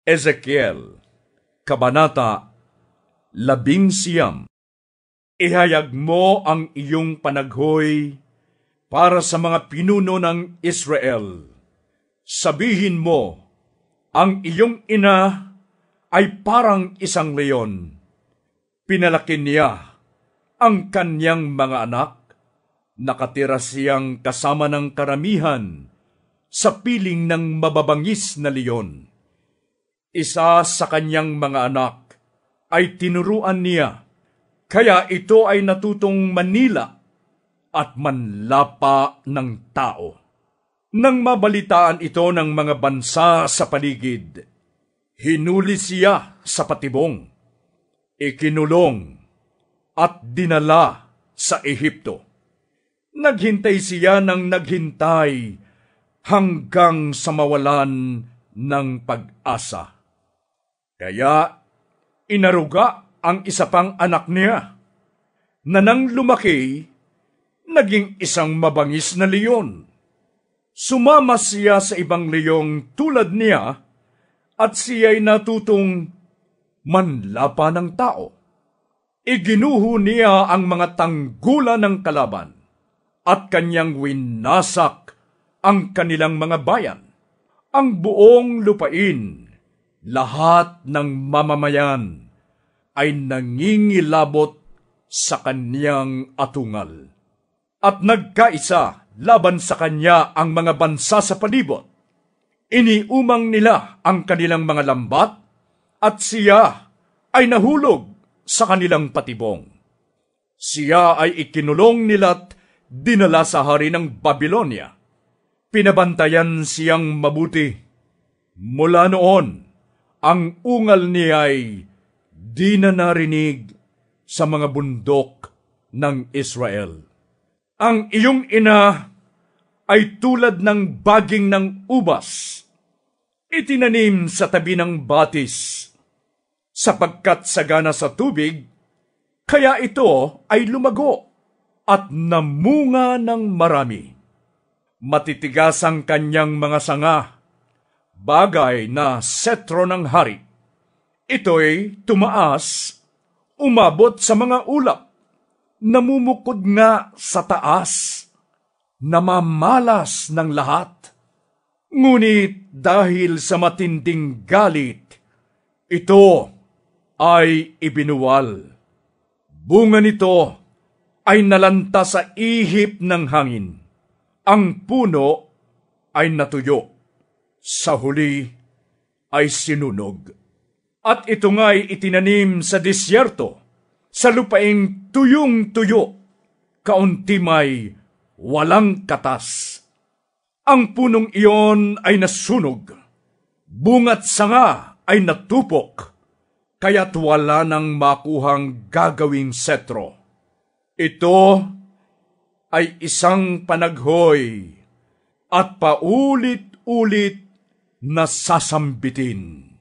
Ezekiel, Kabanata 11. Ihayag mo ang iyong panaghoy para sa mga pinuno ng Israel. Sabihin mo, ang iyong ina ay parang isang leon. Pinalaki niya ang kanyang mga anak. Nakatira siyang kasama ng karamihan sa piling ng mababangis na leon. Isa sa kanyang mga anak ay tinuruan niya, kaya ito ay natutong manila at manlapa ng tao. Nang mabalitaan ito ng mga bansa sa paligid, hinuli siya sa patibong, ikinulong at dinala sa Ehipto. Naghintay siya ng naghintay hanggang sa mawalan ng pag-asa. Kaya inaruga ang isa pang anak niya, na nang lumaki, naging isang mabangis na leon. Sumama siya sa ibang leong tulad niya, at siya'y natutong manlapa ng tao. Iginuho niya ang mga tanggulan ng kalaban, at kanyang winasak ang kanilang mga bayan. Ang buong lupain, lahat ng mamamayan, ay nangingilabot sa kanyang atungal. At nagkaisa laban sa kanya ang mga bansa sa palibot. Iniumang nila ang kanilang mga lambat, at siya ay nahulog sa kanilang patibong. Siya ay ikinulong nila't dinala sa hari ng Babylonia. Pinabantayan siyang mabuti. Mula noon, ang ungal niya'y di na narinig sa mga bundok ng Israel. Ang iyong ina ay tulad ng baging ng ubas, itinanim sa tabi ng batis, sapagkat sagana sa tubig, kaya ito ay lumago at namunga ng marami. Matitigas ang kanyang mga sanga, bagay na setro ng hari. Ito'y tumaas, umabot sa mga ulap, namumukod nga sa taas, namamalas ng lahat. Ngunit dahil sa matinding galit, ito ay ibinuwal. Bunga nito ay nalanta sa ihip ng hangin. Ang puno ay natuyo, sa huli ay sinunog. At ito nga'y itinanim sa disyerto, sa lupaing tuyong-tuyo, kaunti may walang katas. Ang punong iyon ay nasunog, bunga't sanga ay natupok, kaya't wala nang makuhang gagawing setro. Ito ay isang panaghoy at paulit-ulit na sasambitin.